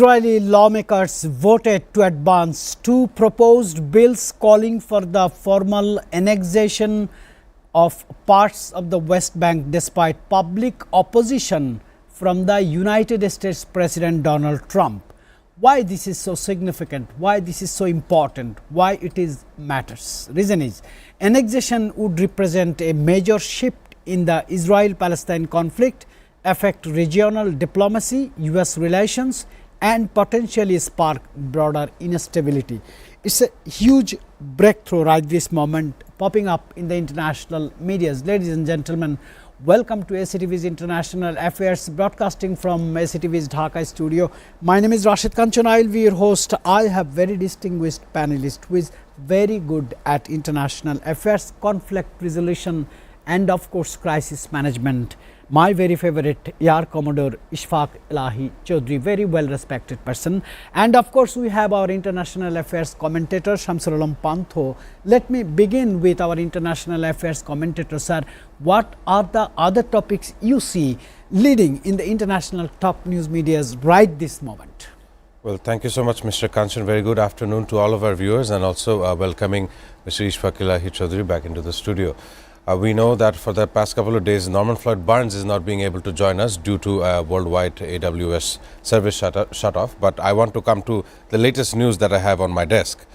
Israeli lawmakers voted to advance two proposed bills calling for the formal annexation of parts of the West Bank despite public opposition from the United States President Donald Trump. Why this is so significant, why this is so important, why it is matters. Reason is, annexation would represent a major shift in the Israel-Palestine conflict, affect regional diplomacy, US relations, and potentially spark broader instability. It's a huge breakthrough right this moment popping up in the international medias. Ladies and gentlemen, welcome to SCTV's International Affairs, broadcasting from SCTV's Dhaka studio. My name is Rashid Kanchan. I will be your host. I have very distinguished panelist who is very good at international affairs, conflict resolution, and of course crisis management. My very favorite Air Commodore Ishfaq Elahi Chaudhry, very well respected person. And of course we have our international affairs commentator Shamsul Alam Pantho. Let me begin with our international affairs commentator, sir. What are the other topics you see leading in the international top news medias right this moment? Well, thank you so much, Mr. Kanchan. Very good afternoon to all of our viewers, and also welcoming Mr. Ishfaq Elahi Chaudhry back into the studio. We know that for the past couple of days, Norman Floyd Barnes is not being able to join us due to worldwide AWS service shut off. But I want to come to the latest news that I have on my desk.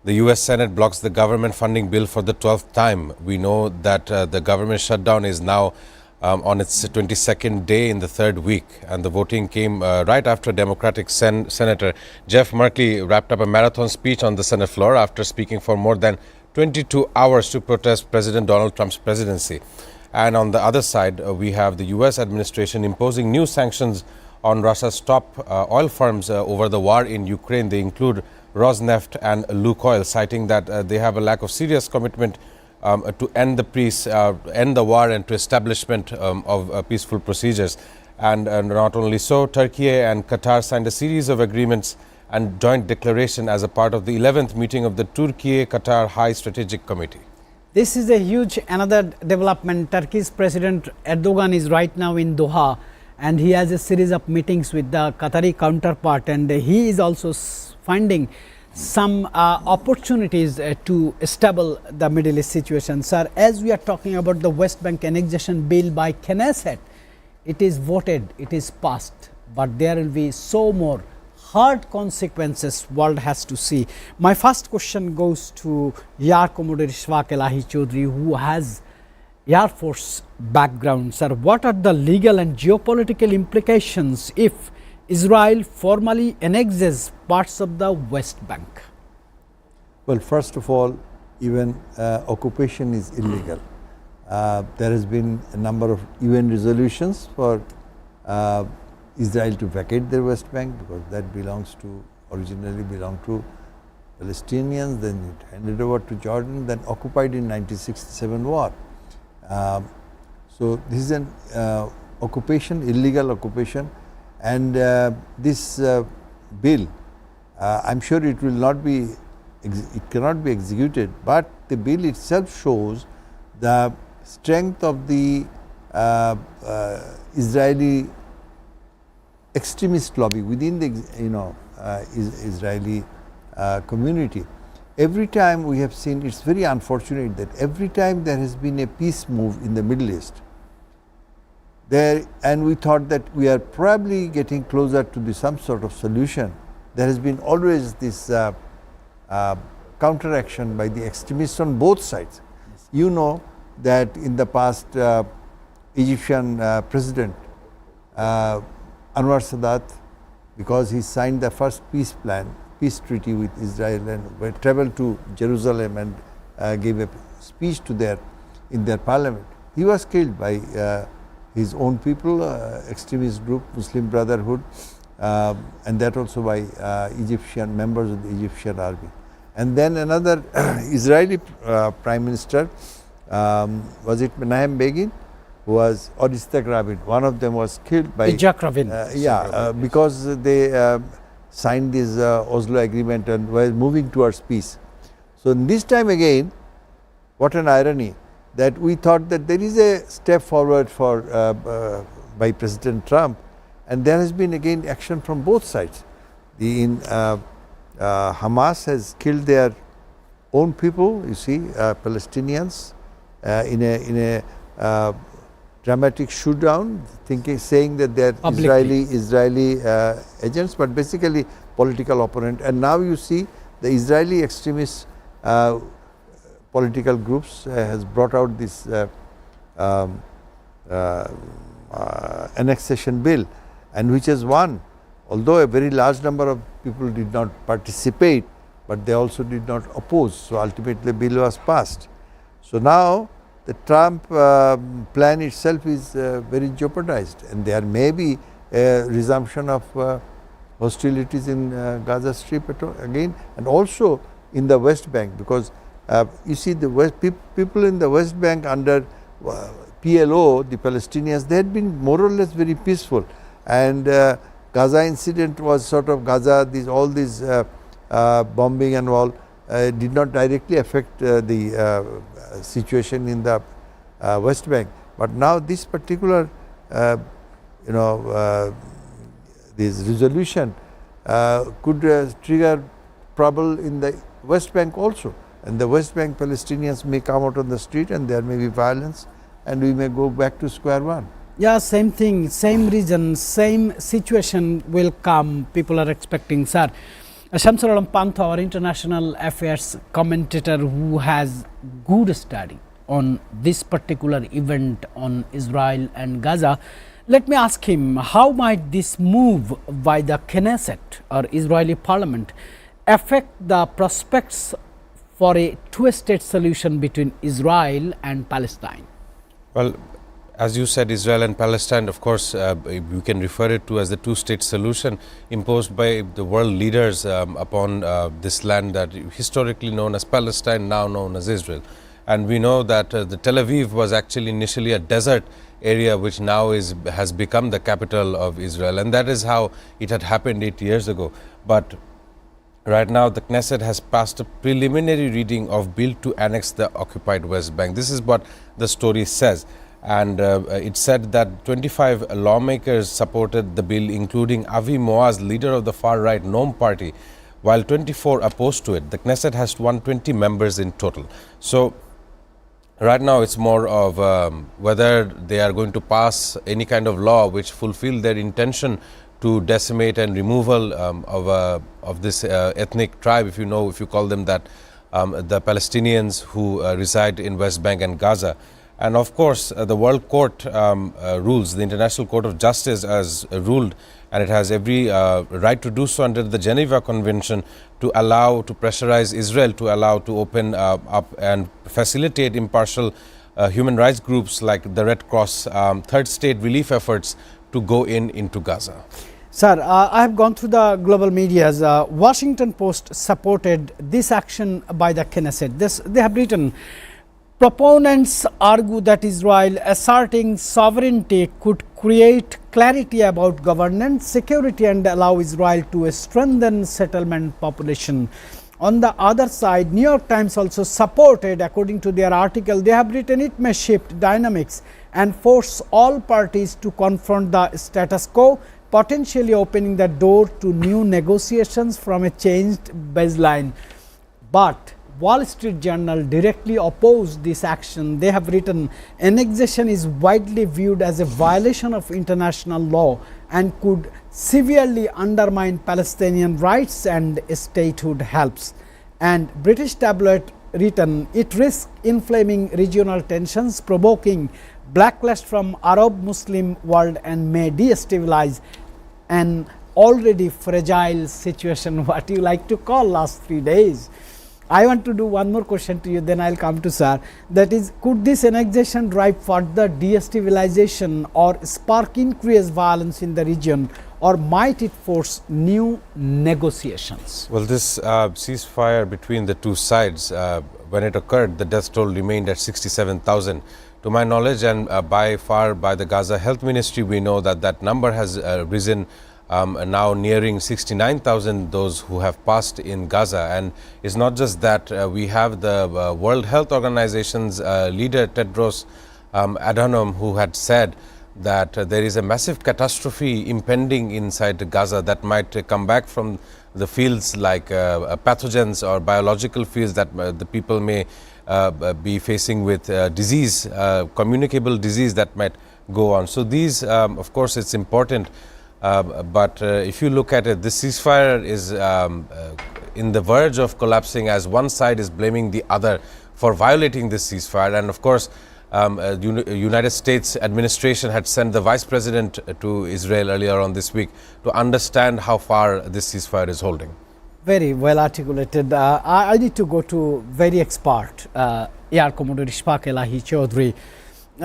The US Senate blocks the government funding bill for the 12th time. We know that the government shutdown is now on its 22nd day in the third week, and the voting came right after Democratic Senator Jeff Merkley wrapped up a marathon speech on the Senate floor after speaking for more than 22 hours to protest President Donald Trump's presidency. And on the other side, we have the US administration imposing new sanctions on Russia's top oil firms over the war in Ukraine. They include Rosneft and Lukoil, citing that they have a lack of serious commitment to end the war and to establishment of peaceful procedures. And not only so, Turkey and Qatar signed a series of agreements and joint declaration as a part of the 11th meeting of the Turkey-Qatar High Strategic Committee. This is a huge another development. Turkey's President Erdogan is right now in Doha, and he has a series of meetings with the Qatari counterpart, and he is also finding some opportunities to stabilize the Middle East situation. Sir, as we are talking about the West Bank annexation bill by Knesset, it is voted, it is passed, but there will be so more hard consequences world has to see. My first question goes to Air Commodore Ishfaq Elahi Chaudhry, who has Air Force background. Sir, what are the legal and geopolitical implications if Israel formally annexes parts of the West Bank? Well, first of all, even occupation is illegal. There has been a number of UN resolutions for Israel to vacate their West Bank, because that originally belonged to Palestinians, then it handed over to Jordan, then occupied in 1967 war. So this is an occupation, illegal occupation, and this bill, I'm sure it will not be, it cannot be executed, but the bill itself shows the strength of the Israeli extremist lobby within the Israeli community. Every time we have seen, it's very unfortunate that every time there has been a peace move in the Middle East, and we thought that we are probably getting closer to some sort of solution, there has been always this counteraction by the extremists on both sides. You know that in the past, Egyptian president Anwar Sadat, because he signed the first peace treaty with Israel, and traveled to Jerusalem and gave a speech to in their parliament. He was killed by his own people, extremist group Muslim Brotherhood, and that also by Egyptian members of the Egyptian army. And then another Israeli prime minister, was it Menachem Begin? Was or Yitzhak Rabin. One of them was killed by Yitzhak Rabin. Because they signed this Oslo agreement and were moving towards peace. So this time again, what an irony that we thought that there is a step forward by President Trump, and there has been again action from both sides. Hamas has killed their own people, you see, Palestinians, in a dramatic showdown, saying that they are Israeli agents, but basically political opponent. And now you see the Israeli extremist political groups has brought out this annexation bill, and which has won. Although a very large number of people did not participate, but they also did not oppose. So ultimately the bill was passed. So now the Trump plan itself is very jeopardized, and there may be a resumption of hostilities in Gaza Strip again, and also in the West Bank, because you see the people in the West Bank under PLO, the Palestinians, they had been more or less very peaceful, and Gaza incident was sort of all these bombing and all did not directly affect the situation in the West Bank. But now this particular this resolution could trigger trouble in the West Bank also, and the West Bank Palestinians may come out on the street and there may be violence, and we may go back to square one. Yeah, same thing, same reason, same situation will come, people are expecting, sir. Shamsul Alam Pantho, our international affairs commentator who has good study on this particular event on Israel and Gaza, let me ask him, how might this move by the Knesset or Israeli parliament affect the prospects for a two-state solution between Israel and Palestine? Well, as you said, Israel and Palestine, of course, we can refer it to as the two-state solution imposed by the world leaders upon this land that historically known as Palestine, now known as Israel. And we know that the Tel Aviv was actually initially a desert area which now has become the capital of Israel, and that is how it had happened 8 years ago. But right now the Knesset has passed a preliminary reading of bill to annex the occupied West Bank. This is what the story says. And it said that 25 lawmakers supported the bill, including Avi Moaz, leader of the far-right Noam party, while 24 opposed to it. The Knesset has 120 members in total. So right now it's more of whether they are going to pass any kind of law which fulfill their intention to decimate and removal of this ethnic tribe, if you call them that, the Palestinians who reside in West Bank and Gaza. And of course, the World Court rules, the International Court of Justice has ruled, and it has every right to do so under the Geneva Convention, to pressurize Israel, to allow to open up and facilitate impartial human rights groups like the Red Cross, third state relief efforts to go into Gaza. Sir, I have gone through the global medias. Washington Post supported this action by the Knesset. They have written, proponents argue that Israel asserting sovereignty could create clarity about governance, security, and allow Israel to strengthen settlement population. On the other side, New York Times also supported, according to their article, they have written it may shift dynamics and force all parties to confront the status quo, potentially opening the door to new negotiations from a changed baseline. But Wall Street Journal directly opposed this action. They have written, annexation is widely viewed as a violation of international law and could severely undermine Palestinian rights and statehood helps. And British tabloid written, it risks inflaming regional tensions, provoking backlash from Arab Muslim world, and may destabilize an already fragile situation, what you like to call last 3 days. I want to do one more question to you, then I will come to sir. That is, could this annexation drive further destabilization or spark increased violence in the region, or might it force new negotiations? Well, this ceasefire between the two sides, when it occurred, the death toll remained at 67,000. To my knowledge, and by the Gaza Health Ministry, we know that that number has risen now nearing 69,000 those who have passed in Gaza. And it's not just that, we have the World Health Organization's leader Tedros Adhanom, who had said that there is a massive catastrophe impending inside Gaza that might come back from the fields like pathogens or biological fields that the people may be facing with disease, communicable disease that might go on. So these, of course, it's important, but if you look at it, the ceasefire is in the verge of collapsing as one side is blaming the other for violating this ceasefire. And of course, United States administration had sent the vice president to Israel earlier on this week to understand how far this ceasefire is holding. Very well articulated. I need to go to very expert, Air Commodore Ishfaq Elahi Chaudhry.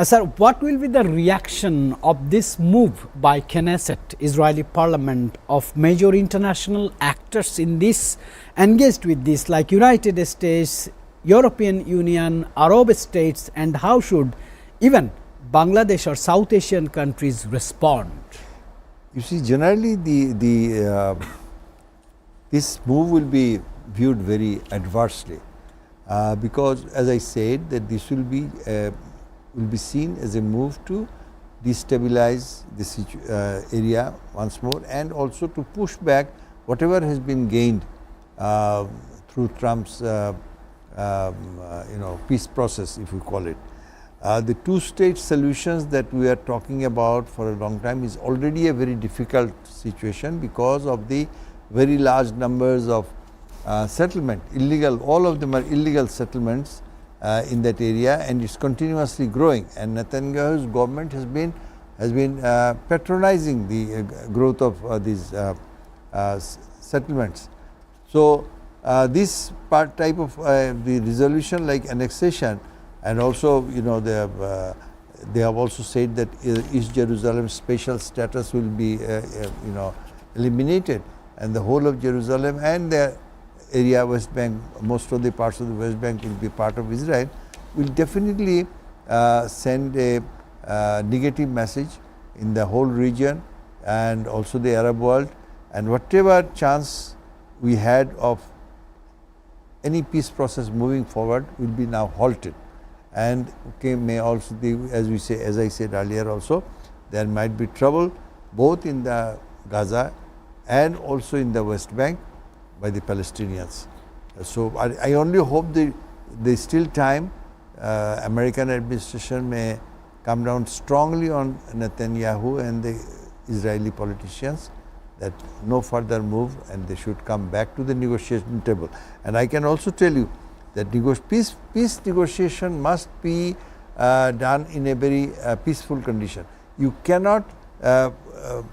Sir, what will be the reaction of this move by Knesset, Israeli parliament, of major international actors in this, engaged with this, like United States, European Union, Arab states, and how should even Bangladesh or South Asian countries respond? You see, generally this move will be viewed very adversely because, as I said, that this will be seen as a move to destabilize this area once more, and also to push back whatever has been gained through Trump's peace process, if we call it. The two-state solutions that we are talking about for a long time is already a very difficult situation because of the very large numbers of settlement, illegal, all of them are illegal settlements in that area, and it's continuously growing. And Netanyahu's government has been patronizing the growth of these settlements. So this type of the resolution like annexation, and also they have also said that East Jerusalem special status will be eliminated, and the whole of Jerusalem and the area West Bank, most of the parts of the West Bank will be part of Israel, will definitely send a negative message in the whole region and also the Arab world, and whatever chance we had of any peace process moving forward will be now halted. And may also be, as I said earlier also, there might be trouble both in the Gaza and also in the West Bank by the Palestinians. So I only hope there's still time. American administration may come down strongly on Netanyahu and the Israeli politicians that no further move, and they should come back to the negotiation table. And I can also tell you that peace negotiation must be done in a very peaceful condition. You cannot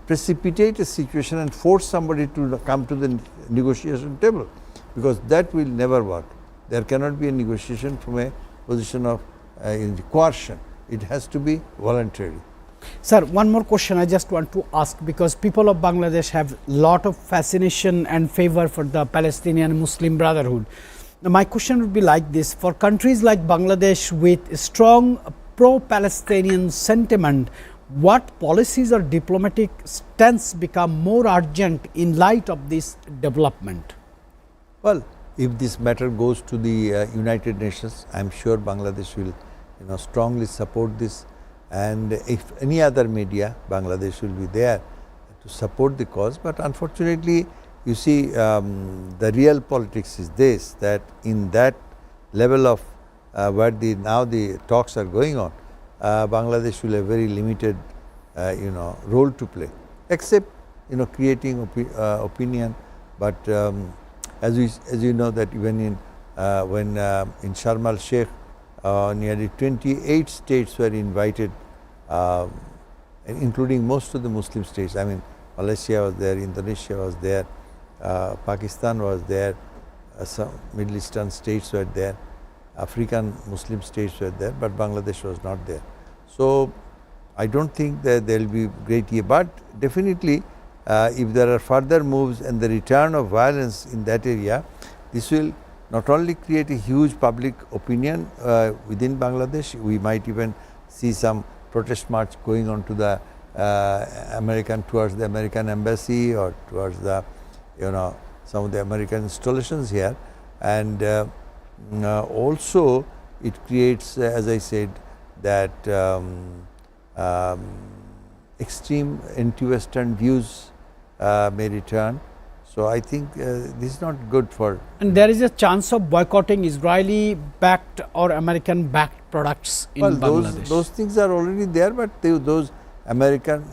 precipitate a situation and force somebody to come to the negotiation table, because that will never work. There cannot be a negotiation from a position of coercion. It has to be voluntary. Sir, one more question I just want to ask, because people of Bangladesh have a lot of fascination and favor for the Palestinian Muslim Brotherhood. Now, my question would be like this: for countries like Bangladesh with strong pro-Palestinian sentiment, what policies or diplomatic stance become more urgent in light of this development? Well, if this matter goes to the United Nations, I am sure Bangladesh will strongly support this, and if any other media, Bangladesh will be there to support the cause. But unfortunately, you see, the real politics is this, that in that level of where now the talks are going on, Bangladesh will have very limited role to play, except creating opinion. But as you know that even in Sharm el Sheikh, nearly 28 states were invited, including most of the Muslim states. I mean, Malaysia was there, Indonesia was there, Pakistan was there, some Middle Eastern states were there, African Muslim states were there, but Bangladesh was not there. So I don't think that there will be great year, but definitely if there are further moves and the return of violence in that area, this will not only create a huge public opinion within Bangladesh, we might even see some protest march going on to the towards the American embassy or towards the some of the American installations here, and also it creates, as I said, that extreme anti-Western views may return. So I think this is not good for. And there is a chance of boycotting Israeli-backed or American-backed products in Bangladesh. Those things are already there, but those American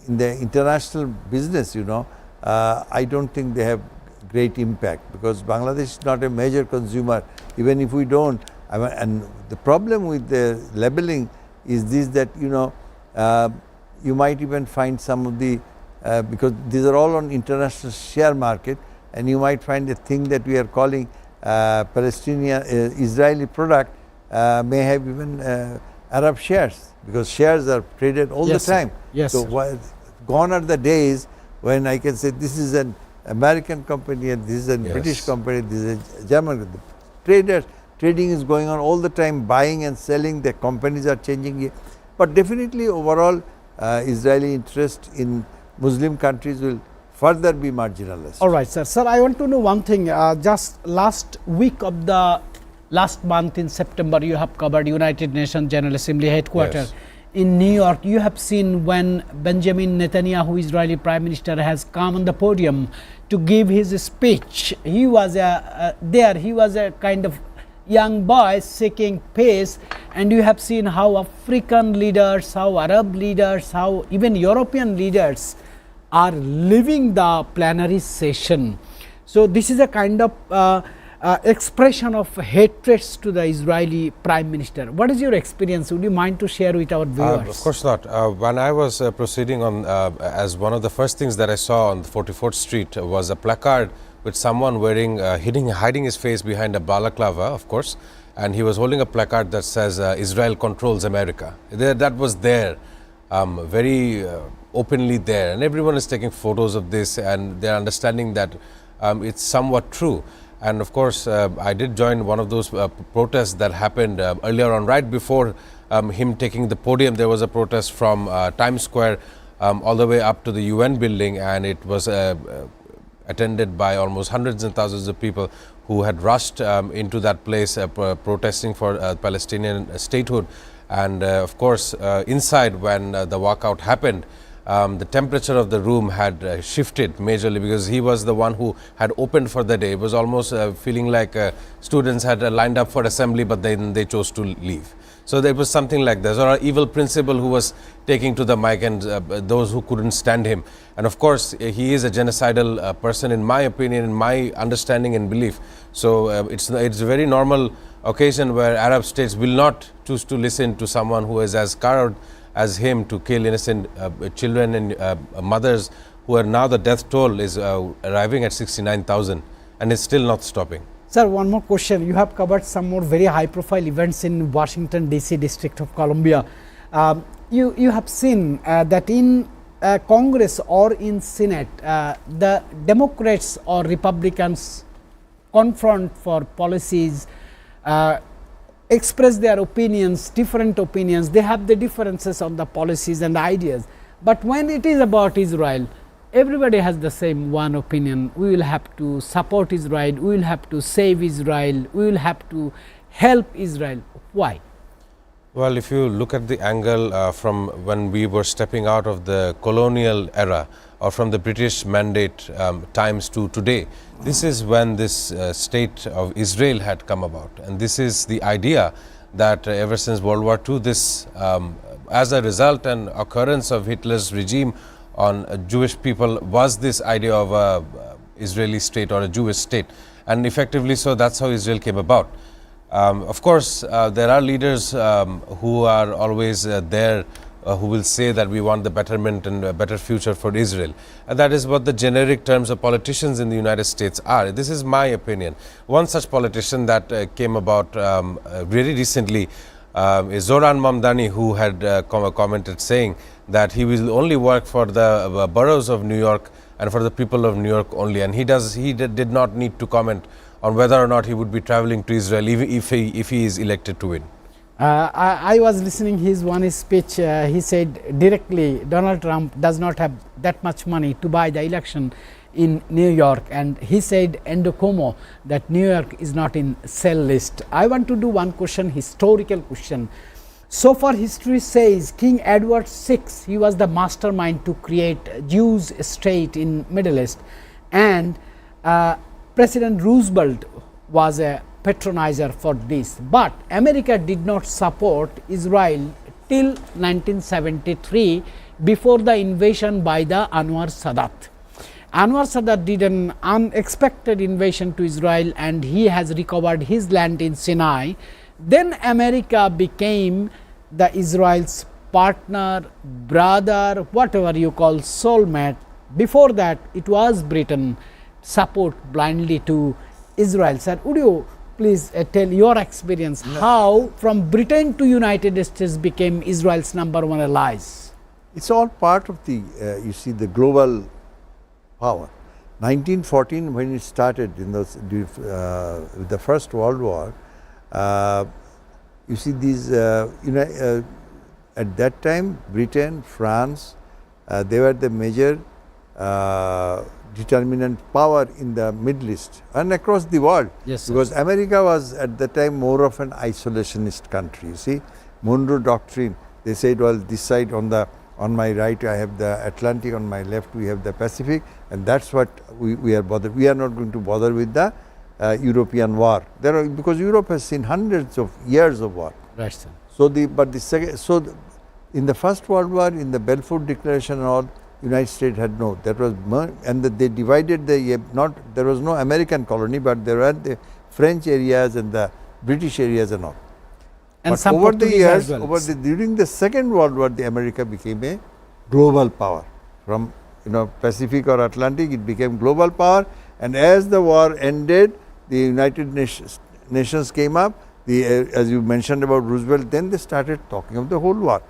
in the international business, you know, I don't think they have great impact, because Bangladesh is not a major consumer. Even if we don't, and the problem with the labeling is this, that you know, you might even find some of the because these are all on international share market, and you might find a thing that we are calling Palestinian Israeli product may have even Arab shares, because shares are traded all the time. Yes. So gone are the days when I can say this is an American company and this is a British company, this is a German. Trading is going on all the time, buying and selling. The companies are changing it, but definitely overall Israeli interest in Muslim countries will further be marginalized. All right, sir. Sir, I want to know one thing. Just last week of the last month in September, you have covered United Nations General Assembly headquarters in New York. You have seen when Benjamin Netanyahu, Israeli Prime Minister, has come on the podium to give his speech. He was he was a kind of young boy seeking peace, and you have seen how African leaders, how Arab leaders, how even European leaders are leaving the plenary session. So this is a kind of expression of hatred to the Israeli Prime Minister. What is your experience? Would you mind to share with our viewers? Of course not. When I was proceeding on, as one of the first things that I saw on 44th Street was a placard with someone wearing, hiding his face behind a balaclava, of course, and he was holding a placard that says, Israel controls America. That was there, very openly there, and everyone is taking photos of this, and they're understanding that it's somewhat true. And of course, I did join one of those protests that happened earlier on, right before him taking the podium. There was a protest from Times Square all the way up to the UN building, and it was attended by almost hundreds and thousands of people who had rushed into that place protesting for Palestinian statehood. And of course, inside when the walkout happened, the temperature of the room had shifted majorly, because he was the one who had opened for the day. It was almost feeling like students had lined up for assembly, but then they chose to leave. So there was something like this, or an evil principal who was taking to the mic, and those who couldn't stand him. And of course, he is a genocidal person, in my opinion, in my understanding and belief. So it's a very normal occasion where Arab states will not choose to listen to someone who is as coward as him to kill innocent children and mothers, who are now the death toll is arriving at 69,000 and is still not stopping. Sir, one more question. You have covered some more very high profile events in Washington DC District of Columbia. You have seen that in Congress or in Senate, the Democrats or Republicans confront for policies, express their opinions, different opinions. They have the differences on the policies and ideas. But when it is about Israel, everybody has the same one opinion. We will have to support Israel, we will have to save Israel, we will have to help Israel. Why? Well, if you look at the angle from when we were stepping out of the colonial era, or from the British mandate times to today, this is when this state of Israel had come about. And this is the idea that ever since World War II, this as a result and occurrence of Hitler's regime on Jewish people was this idea of a Israeli state or a Jewish state, and effectively so that's how Israel came about. Of course, there are leaders who are always there who will say that we want the betterment and a better future for Israel, and that is what the generic terms of politicians in the United States are. This is my opinion. One such politician that came about very recently is Zoran Mamdani, who had commented saying that he will only work for the boroughs of New York and for the people of New York only, and he did not need to comment on whether or not he would be traveling to Israel if he is elected to win. I was listening his speech. He said directly Donald Trump does not have that much money to buy the election in New York, and he said endo como that New York is not in sell list. I want to do one question, historical question. So far history says King Edward VI, he was the mastermind to create Jews state in Middle East, and President Roosevelt was a patronizer for this. But America did not support Israel till 1973 before the invasion by the Anwar Sadat. Anwar Sadat did an unexpected invasion to Israel and he has recovered his land in Sinai. Then America became the Israel's partner, brother, whatever you call, soulmate. Before that it was Britain support blindly to Israel. Sir, would you please tell your experience how from Britain to United States became Israel's number one allies? It's all part of the, you see, the global power. 1914, when it started in those, with the First World War, you see these, at that time, Britain, France, they were the major determinant power in the Middle East and across the world. Yes, because America was at the time more of an isolationist country. You see, Monroe Doctrine, they said, well, this side on my right I have the Atlantic, on my left we have the Pacific, and that's what we are bothered. We are not going to bother with the European war. Because Europe has seen hundreds of years of war. Right, sir. So in the First World War, in the Balfour Declaration and all, United States had no. That was and they divided the there was no American colony, but there were the French areas and the British areas and all. And but some over the Portuguese years, as well. during the Second World War, the America became a global power. From Pacific or Atlantic, it became global power. And as the war ended, the United Nations came up. As you mentioned about Roosevelt, then they started talking of the whole war.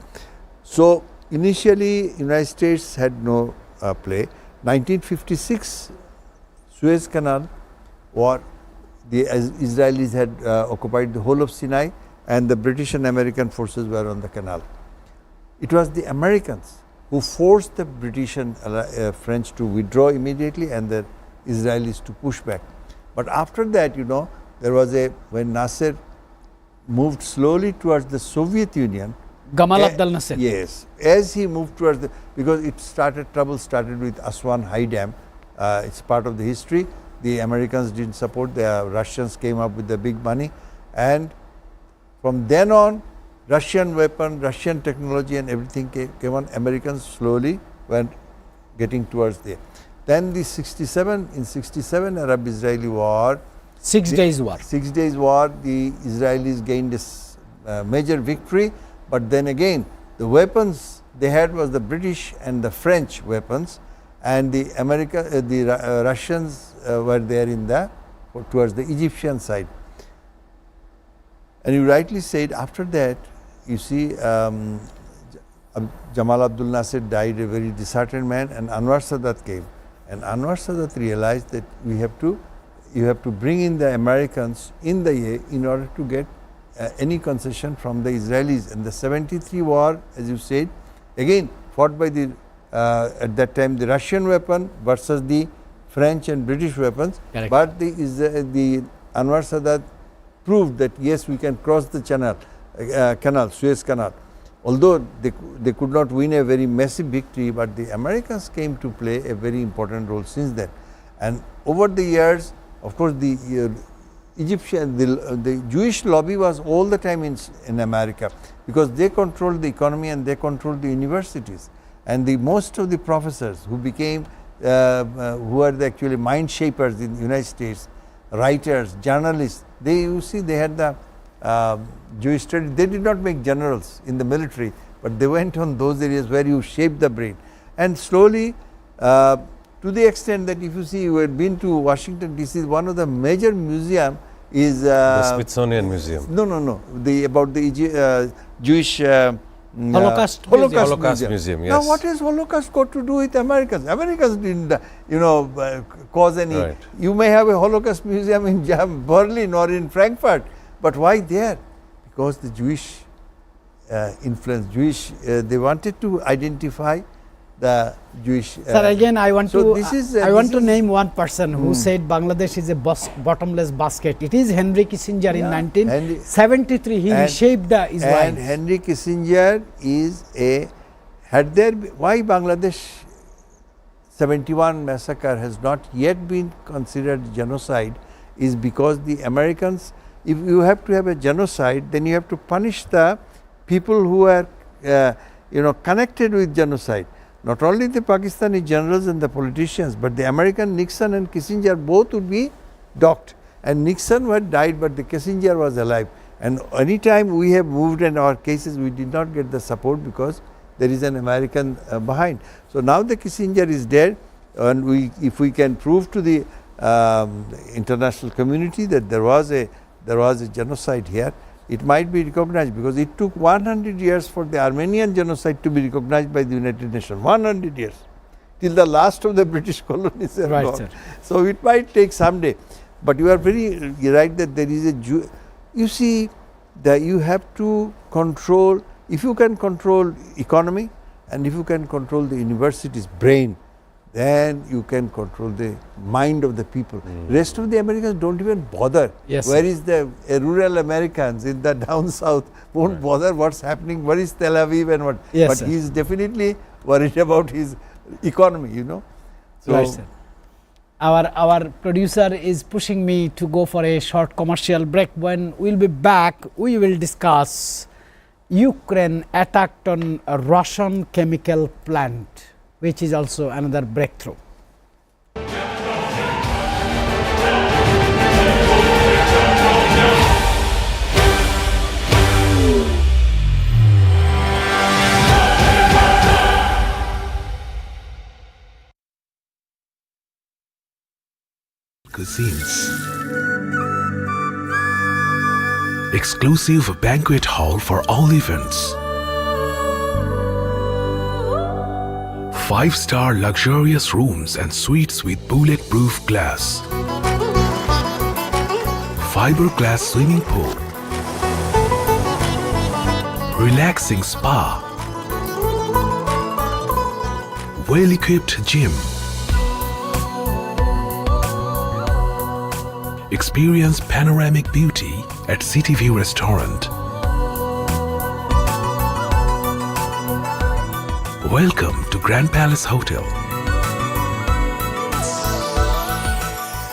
So initially, United States had no play. 1956, Suez Canal war, the Israelis had occupied the whole of Sinai, and the British and American forces were on the canal. It was the Americans who forced the British and French to withdraw immediately and the Israelis to push back. But after that, there was when Nasser moved slowly towards the Soviet Union. Gamal Abdel Nasser. Yes. As he moved towards because trouble started with Aswan High Dam. It's part of the history. The Americans didn't support, the Russians came up with the big money, and from then on, Russian weapon, Russian technology and everything came on. Americans slowly went getting towards there. Then in 67 Arab-Israeli war. 6 days war. 6 days war, the Israelis gained this major victory, but then again, the weapons they had was the British and the French weapons, and the Russians were there towards the Egyptian side. And you rightly said, after that, you see, Jamal Abdel Nasser died a very disheartened man, and Anwar Sadat came. And Anwar Sadat realized that you have to bring in the Americans in order to get any concession from the Israelis. And the 73 war, as you said, again fought by at that time the Russian weapon versus the French and British weapons. Correct. But the Anwar Sadat proved that yes, we can cross the Suez Canal. Although they could not win a very massive victory, but the Americans came to play a very important role since then. And over the years, of course, the Jewish lobby was all the time in America, because they controlled the economy and they controlled the universities. And most of the professors who became, who are actually mind shapers in the United States, writers, journalists, they had the Jewish studies. They did not make generals in the military, but they went on those areas where you shape the brain. And slowly, to the extent that if you see, you had been to Washington DC, one of the major museum is the Smithsonian Museum. No. About the Jewish Holocaust Museum. Yes. Now, what has Holocaust got to do with Americans? Americans didn't, cause any. Right. You may have a Holocaust museum in Berlin or in Frankfurt, but why there? Because the Jewish influence, they wanted to identify the Jewish. Sir, again, I want so to this is, I want this to is- name one person who said Bangladesh is a bottomless basket. It is Henry Kissinger in Yeah, 1973. He reshaped the Israel. And Henry Kissinger is had there why Bangladesh 71 massacre has not yet been considered genocide is because the Americans, if you have to have a genocide, then you have to punish the people who are connected with genocide. Not only the Pakistani generals and the politicians, but the American Nixon and Kissinger both would be docked. And Nixon had died, but the Kissinger was alive. And any time we have moved in our cases, we did not get the support because there is an American behind. So now the Kissinger is dead, and if we can prove to the international community that there was a genocide here, it might be recognized, because it took 100 years for the Armenian genocide to be recognized by the United Nations. 100 years, till the last of the British colonies are Right, gone. sir. So it might take some day, but you are very right that there is you see that you have to control. If you can control economy, and if you can control the university's brain, then you can control the mind of the people. Rest of the Americans don't even bother. Yes, Where sir. is the rural Americans in the down south won't bother what's happening. Where is Tel Aviv and what? Yes, but sir. he is definitely worried about his economy. So Right, sir. Our producer is pushing me to go for a short commercial break. When we'll be back, we will discuss Ukraine attacked on a Russian chemical plant, which is also another breakthrough. Cuisines. Exclusive banquet hall for all events. 5-star luxurious rooms and suites with bulletproof glass. Fiberglass swimming pool. Relaxing spa. Well-equipped gym. Experience panoramic beauty at Satv Restaurant. Welcome to Grand Palace Hotel.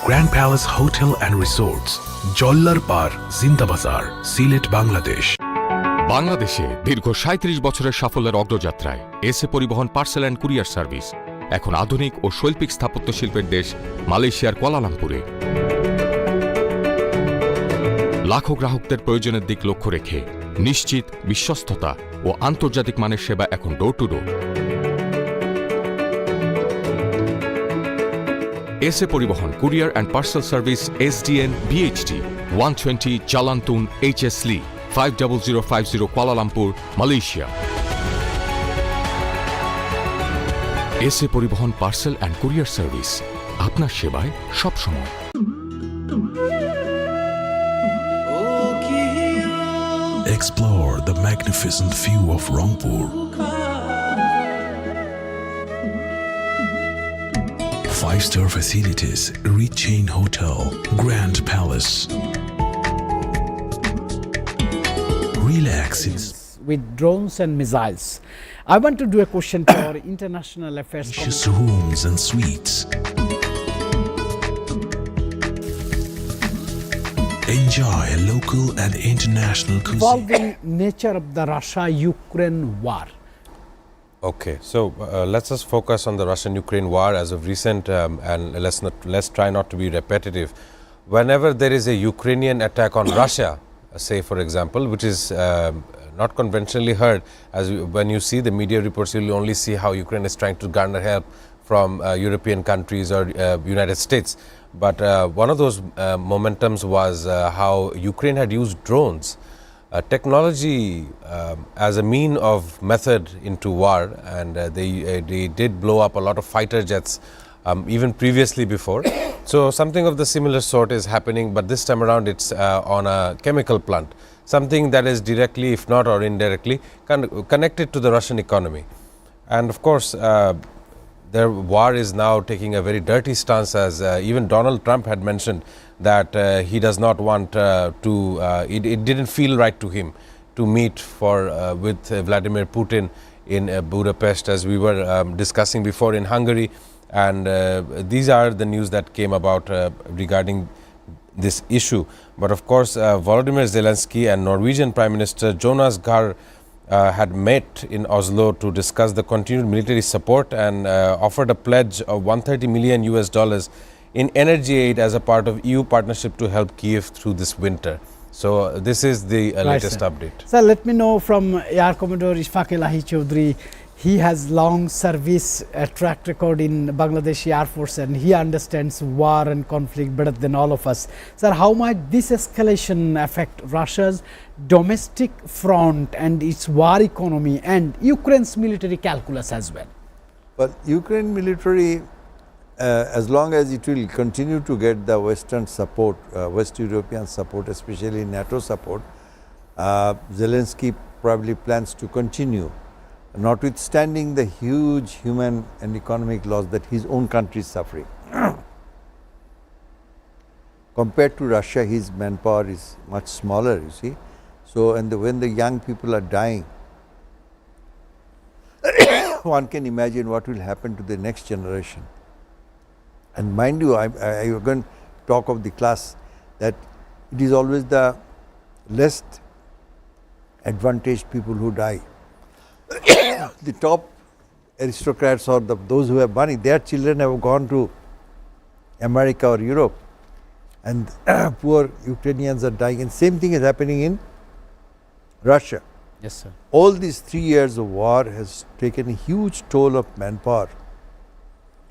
Grand Palace Hotel and Resorts, Jollar Par, Zindabazar, Silet, Bangladesh. বাংলাদেশে দীর্ঘ ৩৭ বছরের সাফল্যের অগ্রযাত্রায় SA Paribahan parcel and courier service এখন আধুনিক ও শৈল্পিক স্থাপত্য শিল্পের দেশ মালয়েশিয়ার কুয়ালালামপুরে। লাখো গ্রাহকদের প্রয়োজনের দিক লক্ষ্য রেখে নিশ্চিত, বিশ্বস্ততা ও আন্তর্জাতিক মানের সেবা এখন door to door. SA Paribahan courier and parcel service SDN BHD 120 জালান্তুন HS Lee 50050 Kuala Lumpur, Malaysia. SA Paribahan parcel and courier service আপনার সেবায় সবসময়। Explore the magnificent view of Rangpur. 5-star facilities, rich chain hotel, Grand Palace. Relax in With drones and missiles. I want to do a question to our international affairs spacious rooms and suites. Enjoy local and international cuisine. involving nature of the Russia-Ukraine war. Okay, so let's just focus on the Russian-Ukraine war as of recent, and let's try not to be repetitive. Whenever there is a Ukrainian attack on Russia, say for example, which is not conventionally heard, when you see the media reports, you'll only see how Ukraine is trying to garner help from European countries or United States. But one of those momentums was how Ukraine had used drones. Technology as a mean of method into war, and they did blow up a lot of fighter jets even previously before. So something of the similar sort is happening, but this time around it's on a chemical plant, something that is directly, if not or indirectly, connected to the Russian economy. And of course, their war is now taking a very dirty stance, as even Donald Trump had mentioned that he does not want it didn't feel right to him to meet with Vladimir Putin in Budapest, as we were discussing before, in Hungary. And these are the news that came about regarding this issue. But of course, Volodymyr Zelensky and Norwegian Prime Minister Jonas Gahr had met in Oslo to discuss the continued military support and offered a pledge of 130 million US dollars in energy aid as a part of EU partnership to help Kiev through this winter. So this is the latest update. Sir, let me know from Air Commodore Ishfaq Elahi Chaudhry. He has long service track record in Bangladesh Air Force, and he understands war and conflict better than all of us. Sir, how might this escalation affect Russia's domestic front and its war economy and Ukraine's military calculus as well? Well, Ukraine military, as long as it will continue to get the Western support, West European support, especially NATO support, Zelensky probably plans to continue, notwithstanding the huge human and economic loss that his own country is suffering. Compared to Russia, his manpower is much smaller, you see. So, and when the young people are dying, one can imagine what will happen to the next generation. And mind you, I am going to talk of the class that it is always the less advantaged people who die. The top aristocrats or those who have money, their children have gone to America or Europe, and poor Ukrainians are dying. And same thing is happening in Russia. Yes, sir. All these 3 years of war has taken a huge toll of manpower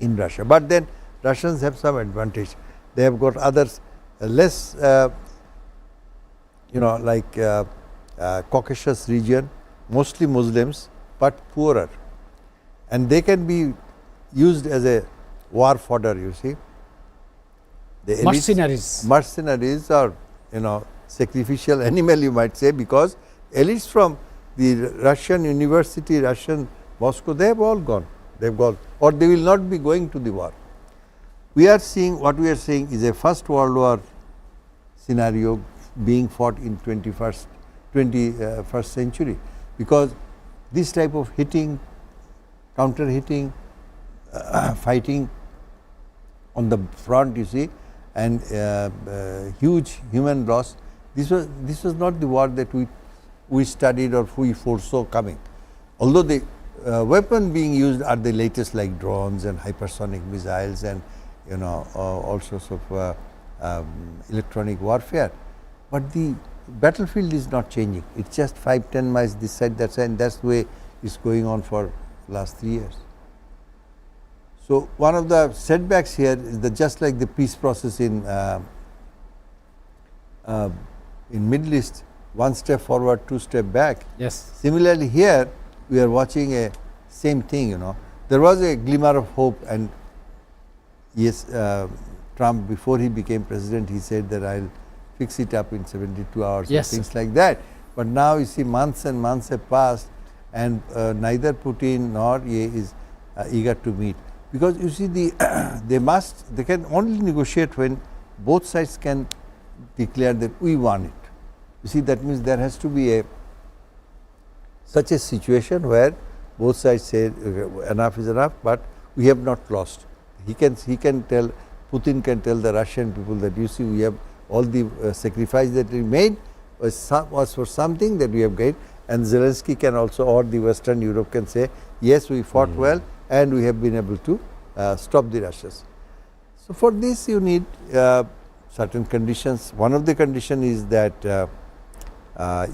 in Russia. But then Russians have some advantage. They have got others less, like Caucasus region, mostly Muslims, but poorer. And they can be used as a war fodder, you see. The Mercenaries. Mercenaries are, sacrificial animal, you might say, because elites from the Russian university, Russian Moscow, they have all gone. They have gone, or they will not be going to the war. We are seeing, what we are saying is a First World War scenario being fought in 21st century, because this type of hitting, counter hitting, fighting on the front, you see, and huge human loss. This was not the war that we studied or we foresaw coming. Although the weapon being used are the latest, like drones and hypersonic missiles and all sorts of electronic warfare, but the battlefield is not changing. It's just 5-10 miles this side, that side, and that's the way it's going on for last 3 years. So one of the setbacks here is that just like the peace process in Middle East, one step forward, two step back. Yes. Similarly here, we are watching a same thing. There was a glimmer of hope, and yes, Trump, before he became president, he said that I'll fix it up in 72 hours, yes, or things like that. But now you see months and months have passed, and neither Putin nor Ye is eager to meet, because you see they can only negotiate when both sides can declare that we won it. You see, that means there has to be such a situation where both sides say enough is enough, but we have not lost. He can tell, Putin can tell the Russian people that, you see, we have all the sacrifice that we made was for something that we have gained, and Zelensky can also, or the Western Europe can say, yes, we fought well and we have been able to stop the Russians. So for this you need certain conditions. One of the conditions is that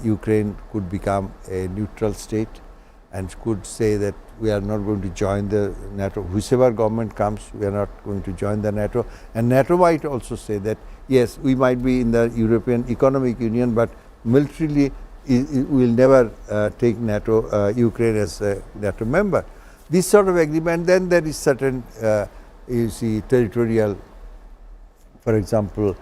Ukraine could become a neutral state and could say that we are not going to join the NATO. Whichever government comes, we are not going to join the NATO. And NATO might also say that, yes, we might be in the European Economic Union, but militarily we will never take NATO, Ukraine as a NATO member. This sort of agreement, then there is certain, you see, territorial, for example,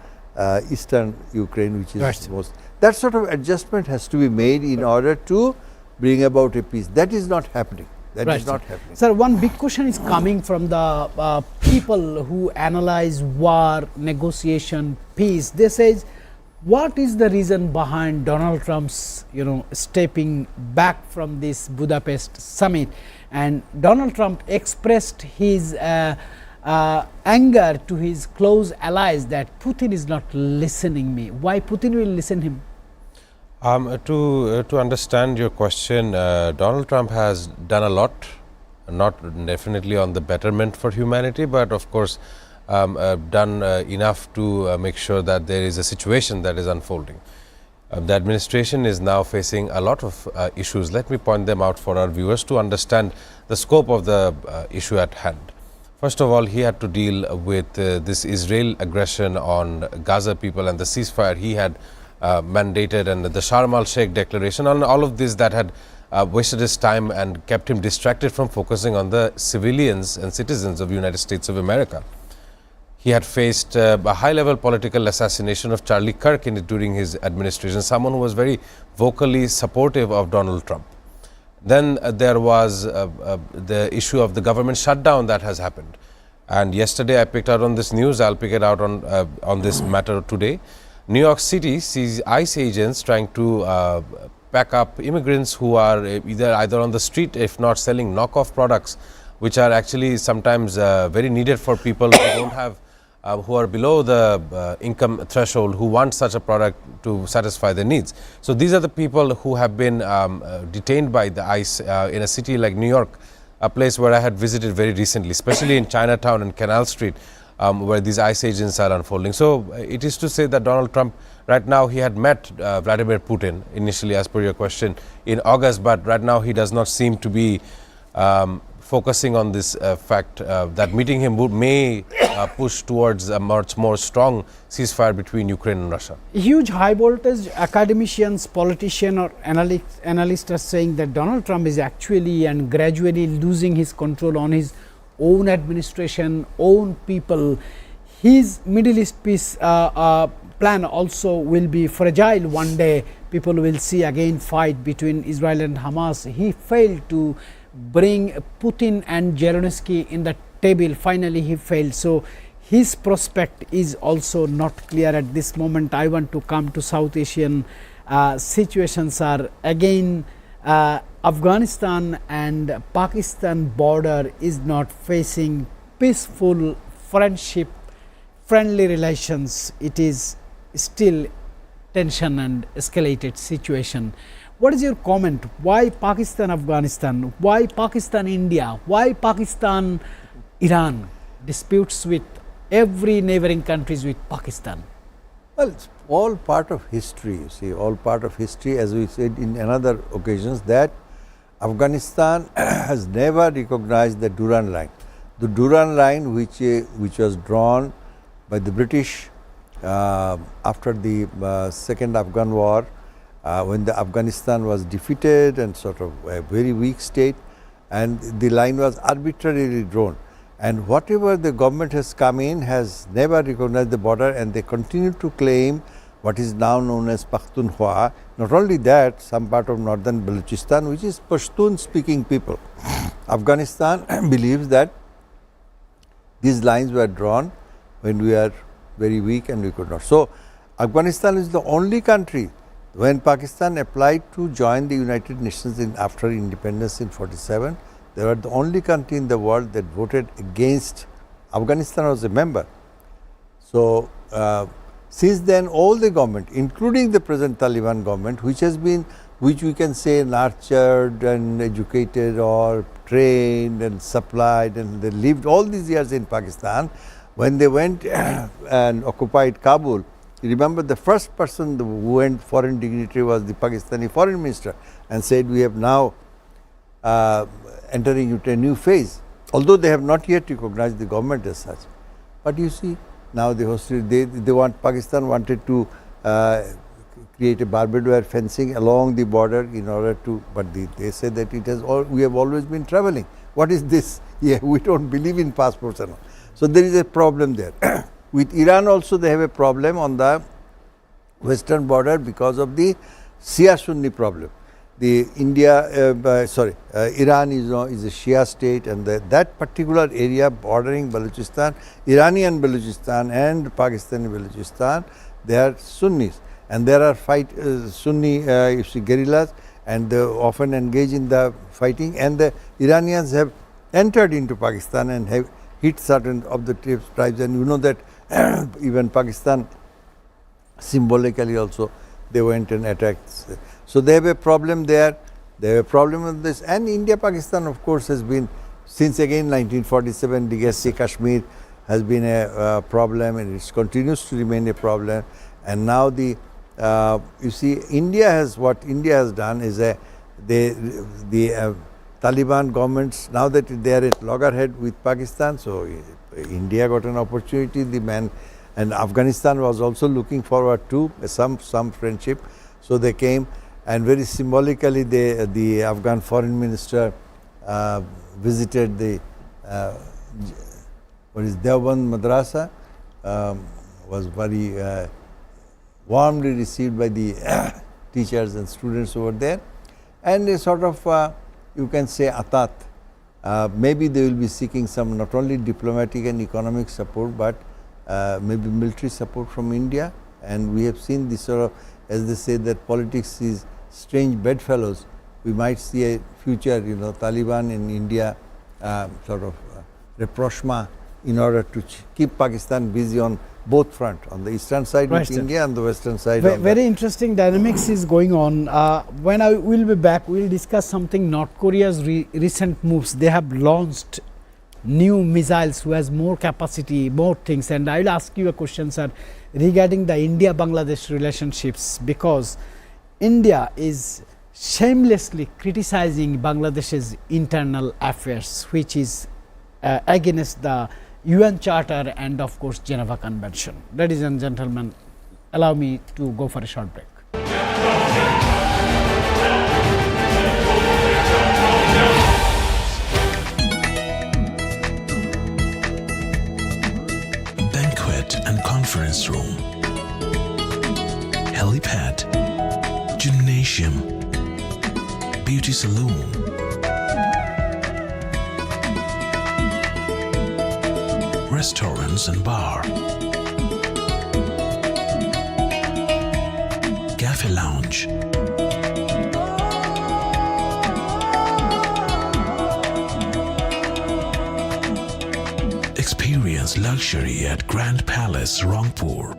eastern Ukraine, which is right, most. That sort of adjustment has to be made in order to bring about a peace. That is not happening. That Right, is not sir. happening. Sir, one big question is coming from the people who analyze war, negotiation, peace. They say, what is the reason behind Donald Trump's, stepping back from this Budapest summit? And Donald Trump expressed his anger to his close allies that Putin is not listening me. Why Putin will listen him? To understand your question, Donald Trump has done a lot, not definitely on the betterment for humanity, but of course done enough to make sure that there is a situation that is unfolding. The administration is now facing a lot of issues. Let me point them out for our viewers to understand the scope of the issue at hand. First of all, he had to deal with this Israel aggression on Gaza people and the ceasefire he had mandated, and the Sharm el-Sheikh declaration, and all of this that had wasted his time and kept him distracted from focusing on the civilians and citizens of the United States of America. He had faced a high-level political assassination of Charlie Kirk during his administration, someone who was very vocally supportive of Donald Trump. Then there was the issue of the government shutdown that has happened. And yesterday I picked out on this news, I'll pick it out on this matter today. New York City sees ICE agents trying to pack up immigrants who are either on the street, if not selling knockoff products, which are actually sometimes very needed for people who don't have, who are below the income threshold, who want such a product to satisfy their needs. So these are the people who have been detained by the ICE in a city like New York, a place where I had visited very recently, especially in Chinatown and Canal Street, where these ICE agents are unfolding. So it is to say that Donald Trump, right now he had met Vladimir Putin initially, as per your question, in August, but right now he does not seem to be focusing on this fact that meeting him may push towards a much more strong ceasefire between Ukraine and Russia. Huge high voltage academicians, politicians or analysts are saying that Donald Trump is actually and gradually losing his control on his own administration, own people. His Middle East peace plan also will be fragile one day. People will see again fight between Israel and Hamas. He failed to bring Putin and Zelensky in the table. Finally he failed. So his prospect is also not clear at this moment. I want to come to South Asian situations are again Afghanistan and Pakistan border is not facing peaceful friendship, friendly relations. It is still tension and escalated situation. What is your comment? Why Pakistan, Afghanistan? Why Pakistan, India? Why Pakistan, Iran? Disputes with every neighboring countries with Pakistan. Well, it's all part of history, you see, all part of history, as we said in another occasions, that Afghanistan has never recognized the Durand Line. The Durand Line, which was drawn by the British after the Second Afghan War, when the Afghanistan was defeated and sort of a very weak state, and the line was arbitrarily drawn. And whatever the government has come in has never recognized the border, and they continue to claim what is now known as Pakhtunkhwa. Not only that, some part of northern Balochistan, which is Pashtun speaking people. Afghanistan believes that these lines were drawn when we are very weak and we could not. So Afghanistan is the only country, when Pakistan applied to join the United Nations after independence in 47, they were the only country in the world that voted against. Afghanistan was a member. So since then, all the government, including the present Taliban government, which we can say nurtured and educated or trained and supplied, and they lived all these years in Pakistan, when they went and occupied Kabul, you remember the first person who went, foreign dignitary, was the Pakistani foreign minister, and said, we have now entering into a new phase, although they have not yet recognized the government as such. But you see, now they want, Pakistan wanted to create a barbed wire fencing along the border in order to, but they said that we have always been traveling. What is this? Yeah, we don't believe in passports and all. So there is a problem there. With Iran also they have a problem on the western border because of the Shia Sunni problem. the Iran is a Shia state, and that particular area bordering Balochistan, Iranian Balochistan and Pakistani Balochistan, they are Sunnis, and there are Sunni guerrillas, and they often engage in the fighting, and the Iranians have entered into Pakistan and have hit certain of the tribes, and you know that even Pakistan symbolically also they went and attacked. So they have a problem there, they have a problem with this, and India-Pakistan of course has been, since again 1947, legacy Kashmir has been a problem, and it continues to remain a problem. And now you see, what India has done is the Taliban governments, now that they are at loggerhead with Pakistan, so India got an opportunity, and Afghanistan was also looking forward to some friendship, so they came, and very symbolically the Afghan foreign minister visited the Deoband Madrasa, was very warmly received by the teachers and students over there, and a sort of you can say atat. Maybe they will be seeking some not only diplomatic and economic support, but maybe military support from India. And we have seen this sort of, as they say, that politics is strange bedfellows. We might see a future, Taliban in India sort of rapprochement in order to keep Pakistan busy on both front, on the eastern side with India and the western side. Very interesting dynamics is going on. When I will be back, we will discuss something. North Korea's recent moves. They have launched new missiles who has more capacity, more things. And I will ask you a question, sir, regarding the India-Bangladesh relationships, because India is shamelessly criticizing Bangladesh's internal affairs, which is against the UN Charter and of course Geneva Convention. Ladies and gentlemen, allow me to go for a short break. Banquet and conference room, helipad, gymnasium, beauty salon, restaurants and bar, cafe lounge, experience luxury at Grand Palace, Rangpur.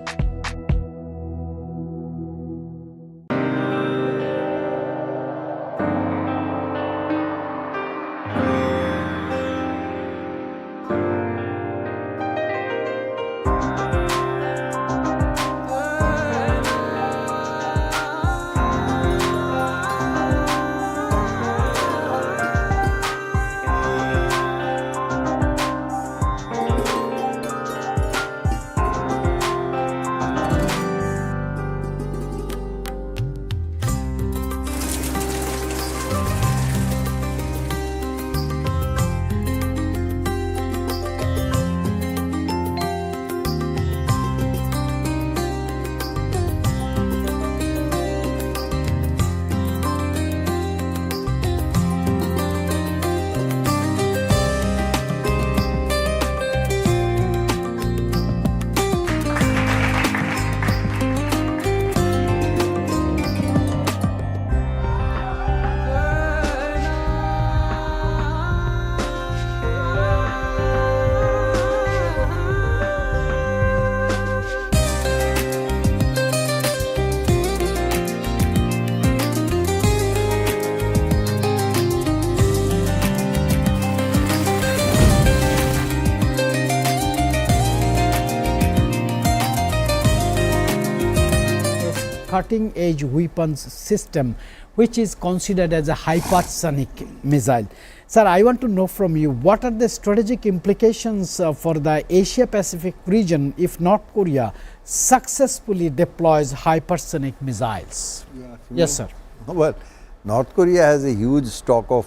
Cutting edge weapons system which is considered as a hypersonic missile. Sir, I want to know from you, what are the strategic implications for the Asia Pacific region if North Korea successfully deploys hypersonic missiles? Yes, sir. Well, North Korea has a huge stock of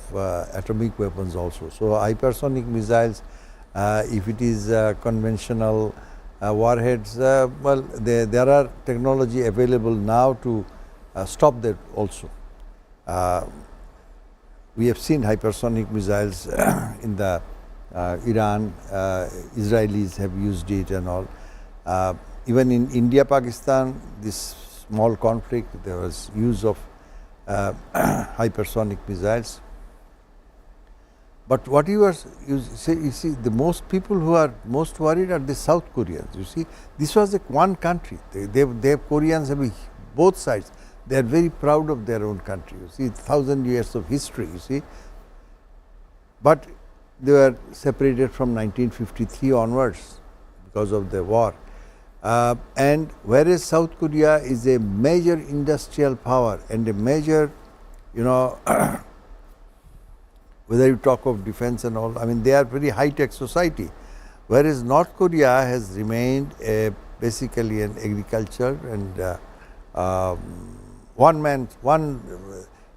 atomic weapons also. So hypersonic missiles, if it is conventional warheads, well, there are technology available now to stop that also. We have seen hypersonic missiles in the Iran, Israelis have used it and all. Even in India, Pakistan, this small conflict, there was use of hypersonic missiles. But what you see, the most people who are most worried are the South Koreans. You see, this was one country. They have Koreans have both sides. They are very proud of their own country. You see, 1,000 years of history. You see, but they were separated from 1953 onwards because of the war. And whereas South Korea is a major industrial power and a major, you know, whether you talk of defense and all, I mean, they are very high-tech society. Whereas North Korea has remained basically an agriculture and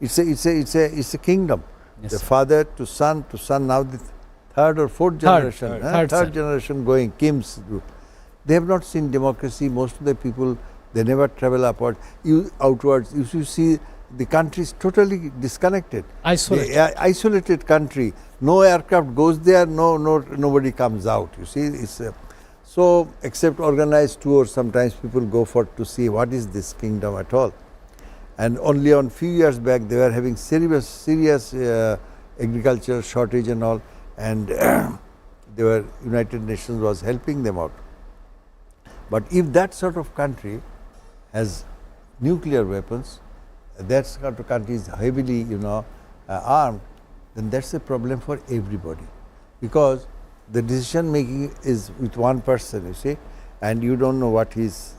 it's a kingdom. Yes, the sir. father to son, now the third or fourth generation, third generation going, Kim's group. They have not seen democracy. Most of the people, they never travel outwards. You see, the country is totally disconnected. Isolated. Isolated country. No aircraft goes there. Nobody comes out. You see, it's so except organized tours. Sometimes people go to see what is this kingdom at all. And only on few years back, they were having serious agricultural shortage and all, and United Nations was helping them out. But if that sort of country has nuclear weapons, that sort of country is heavily, armed, then that's a problem for everybody, because the decision making is with one person, you see, and you don't know what he's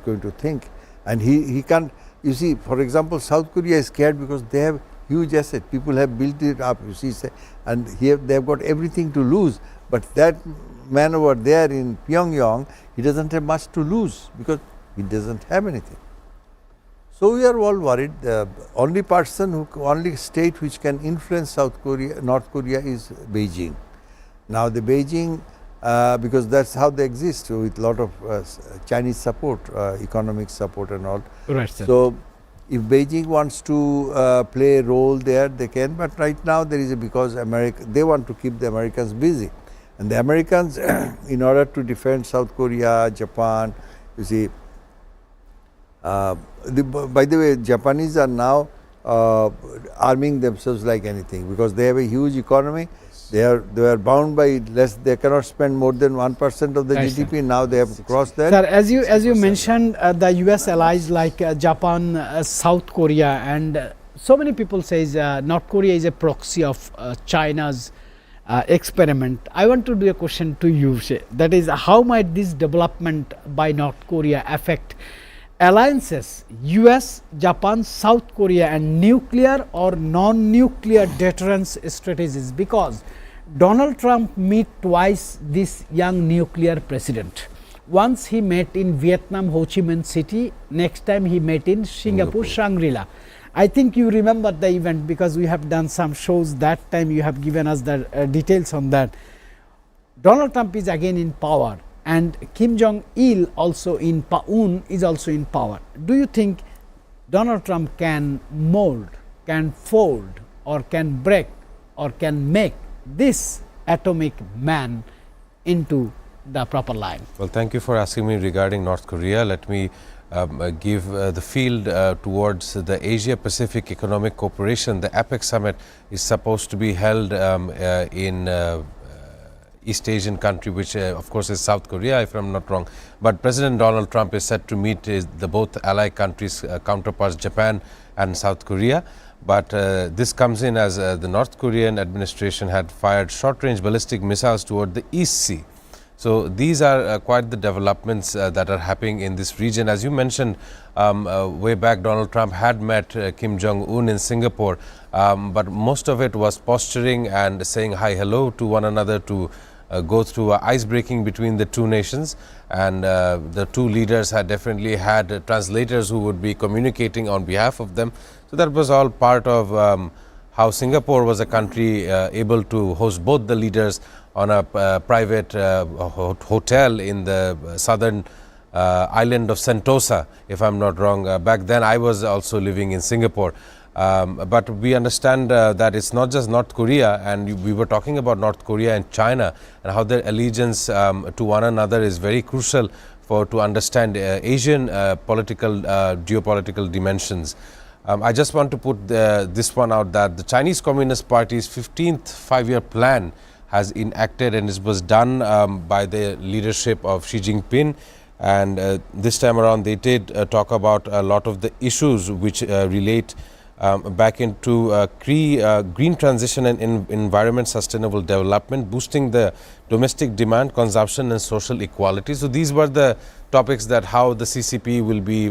going to think, and he can't. You see, for example, South Korea is scared because they have huge asset. People have built it up, you see, and here they have got everything to lose. But that man over there in Pyongyang, he doesn't have much to lose because he doesn't have anything. So we are all worried. The only state which can influence North Korea is Beijing. Now the Beijing, because that's how they exist, with a lot of Chinese support, economic support and all. Right, sir. So if Beijing wants to play a role there, they can. But right now there is because they want to keep the Americans busy, and the Americans, in order to defend South Korea, Japan, you see. By the way, Japanese are now arming themselves like anything because they have a huge economy. They are bound by less. They cannot spend more than 1% of the Right, GDP. sir. Now they have crossed that. Sir, as you mentioned, the US allies like Japan, South Korea, and so many people says North Korea is a proxy of China's experiment. I want to do a question to you, that is, how might this development by North Korea affect alliances, US, Japan, South Korea, and nuclear or non-nuclear deterrence strategies? Because Donald Trump met twice this young nuclear president. Once he met in Vietnam, Ho Chi Minh City. Next time he met in Singapore, Shangri-La. I think you remember the event because we have done some shows that time. You have given us the details on that. Donald Trump is again in power, and Kim Jong-il also in is also in power. Do you think Donald Trump can mold, can fold, or can break, or can make this atomic man into the proper line? Well, thank you for asking me regarding North Korea. Let me give the field towards the Asia Pacific Economic Cooperation. The APEC summit is supposed to be held in East Asian country, which of course is South Korea, if I'm not wrong. But President Donald Trump is set to meet the both allied countries' counterparts, Japan and South Korea. But this comes in as the North Korean administration had fired short-range ballistic missiles toward the East Sea. So these are quite the developments that are happening in this region. As you mentioned, way back Donald Trump had met Kim Jong-un in Singapore, but most of it was posturing and saying hi, hello to one another to go through ice breaking between the two nations, and the two leaders had definitely had translators who would be communicating on behalf of them. So that was all part of how Singapore was a country able to host both the leaders on a private hotel in the southern island of Sentosa, if I'm not wrong. Back then I was also living in Singapore. But we understand that it's not just North Korea, and we were talking about North Korea and China and how their allegiance to one another is very crucial to understand Asian geopolitical dimensions. I just want to put this one out, that the Chinese Communist Party's 15th five-year plan has enacted, and it was done by the leadership of Xi Jinping. And this time around they did talk about a lot of the issues which relate back into green transition and environment sustainable development, boosting the domestic demand, consumption and social equality. So these were the topics that how the CCP will be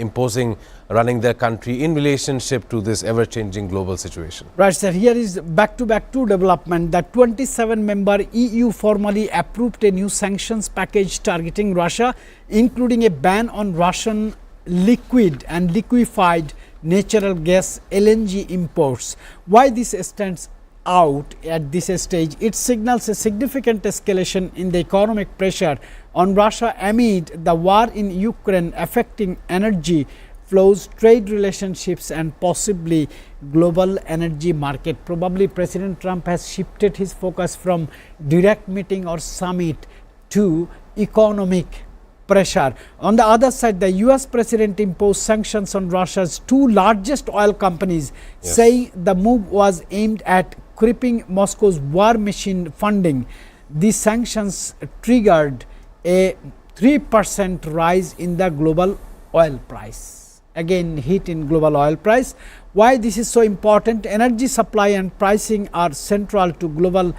imposing, running their country in relationship to this ever-changing global situation. Right, sir. Here is back-to-back two development. The 27-member EU formally approved a new sanctions package targeting Russia, including a ban on Russian liquid and liquefied natural gas LNG imports. Why this stands out at this stage? It signals a significant escalation in the economic pressure on Russia amid the war in Ukraine affecting energy flows, trade relationships and possibly global energy market. Probably President Trump has shifted his focus from direct meeting or summit to economic pressure. On the other side, the US president imposed sanctions on Russia's two largest oil companies, saying the move was aimed at crippling Moscow's war machine funding. These sanctions triggered a 3% rise in the global oil price. Again, hit in global oil price. Why this is so important? Energy supply and pricing are central to global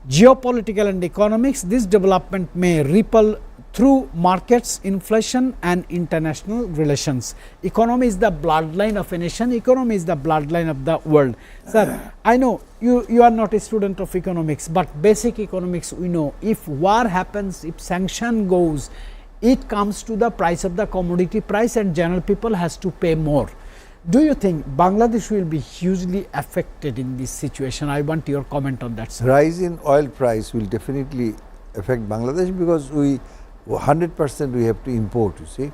geopolitical and economics. This development may ripple through markets, inflation and international relations. Economy is the bloodline of a nation. Economy is the bloodline of the world. Sir, I know you are not a student of economics, but basic economics we know. If war happens, if sanction goes, it comes to the price of the commodity price and general people has to pay more. Do you think Bangladesh will be hugely affected in this situation? I want your comment on that, sir. Rise in oil price will definitely affect Bangladesh because 100% we have to import, you see,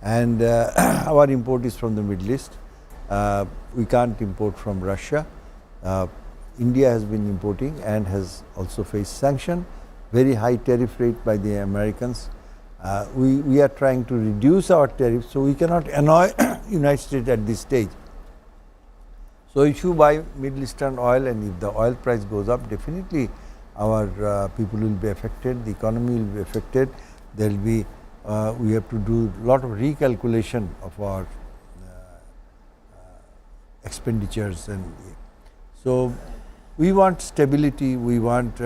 and our import is from the Middle East. We can't import from Russia. India has been importing and has also faced sanction, very high tariff rate by the Americans. We are trying to reduce our tariffs, so we cannot annoy United States at this stage. So if you buy Middle Eastern oil and if the oil price goes up, definitely our people will be affected, the economy will be affected. There will be, we have to do a lot of recalculation of our expenditures, and so we want stability, we want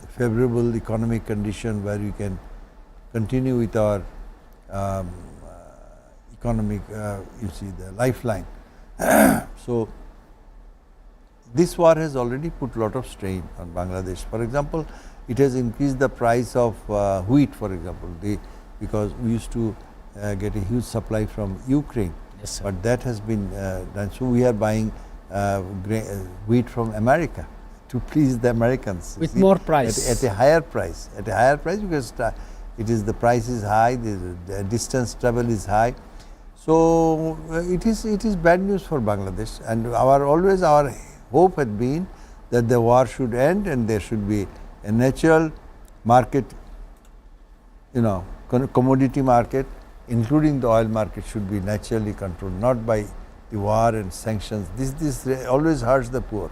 favorable economic condition where we can continue with our economic, you see, the lifeline. So this war has already put a lot of strain on Bangladesh. For example, it has increased the price of wheat, for example, because we used to get a huge supply from Ukraine, Yes, but that has been done. So we are buying wheat from America to please the Americans. With more price. At a higher price. At a higher price because it is, the price is high, the distance travel is high. So it is bad news for Bangladesh, and always our hope had been that the war should end and there should be a natural market, you know, commodity market, including the oil market, should be naturally controlled, not by the war and sanctions. This always hurts the poor.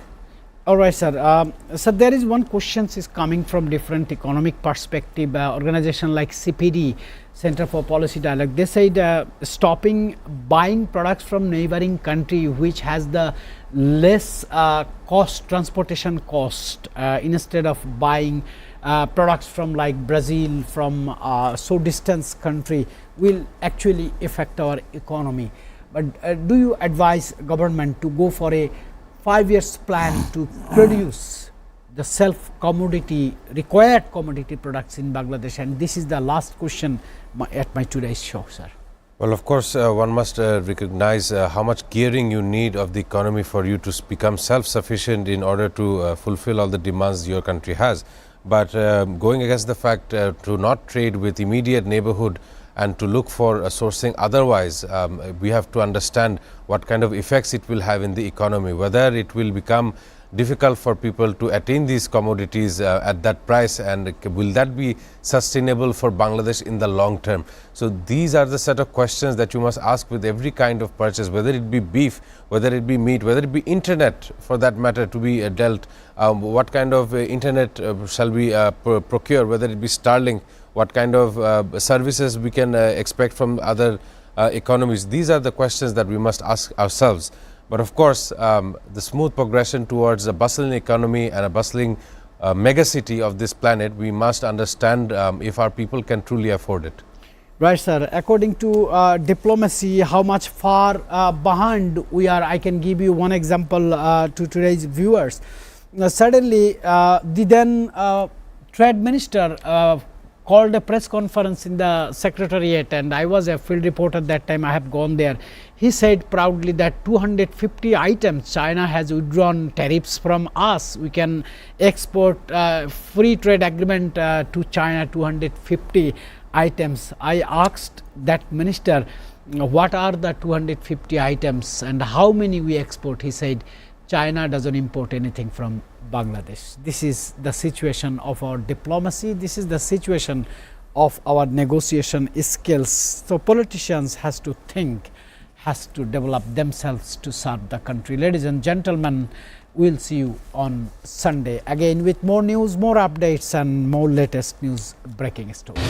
All right, sir. So there is one question is coming from different economic perspective. Organization like CPD, Center for Policy Dialogue, they said stopping buying products from neighboring country which has the less transportation cost, instead of buying products from like Brazil, from so distant country, will actually affect our economy. But do you advise government to go for a 5 years plan to produce the required commodity products in Bangladesh? And this is the last question at my today's show, sir. Well, of course, one must recognize how much gearing you need of the economy for you to become self-sufficient in order to fulfill all the demands your country has. But going against the fact to not trade with immediate neighborhood and to look for sourcing otherwise, we have to understand what kind of effects it will have in the economy, whether it will become difficult for people to attain these commodities at that price, and will that be sustainable for Bangladesh in the long term. So these are the set of questions that you must ask with every kind of purchase, whether it be beef, whether it be meat, whether it be internet for that matter to be dealt, what kind of internet shall we procure, whether it be Starlink, what kind of services we can expect from other economies. These are the questions that we must ask ourselves. But of course, the smooth progression towards a bustling economy and a bustling megacity of this planet, we must understand if our people can truly afford it. Right, sir. According to diplomacy, how much far behind we are, I can give you one example to today's viewers. Suddenly, the then trade minister called a press conference in the secretariat, and I was a field reporter that time. I have gone there. He said proudly that 250 items China has withdrawn tariffs from us. We can export free trade agreement to China, 250 items. I asked that minister, what are the 250 items and how many we export? He said, China doesn't import anything from Bangladesh. This is the situation of our diplomacy. This is the situation of our negotiation skills. So politicians has to think, has to develop themselves to serve the country. Ladies and gentlemen, we'll see you on Sunday again with more news, more updates and more latest news breaking stories.